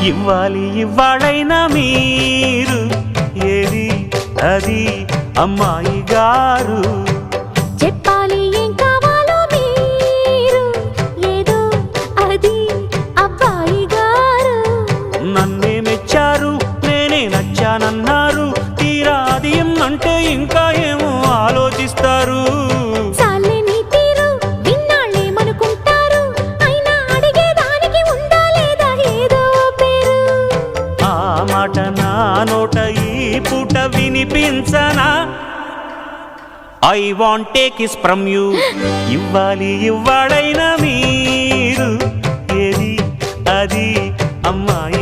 ఇవ్వాలి ఇవ్వాళైనా మీరు ఏది అది అమ్మాయి గారు చెప్పాలి ఏం కావాలో మీరు ఏదో అది అబ్బాయి గారు నన్నే మెచ్చారు నేనే నచ్చానన్నారు తీరా అది అంటే ఇంకా ఏమో ఆలోచిస్తారు చాలే నీ తీరు విన్నాళ్ళేమనుకుంటారు అయినా అడిగేదానికి ఉందా లేదా ఏదో పేరు ఆ మాట నా నోట ఈ పూట వినిపించనా I want take kiss from you ఇవ్వాలి ఇవ్వాళైనా మీరు ఏది అది అమ్మాయి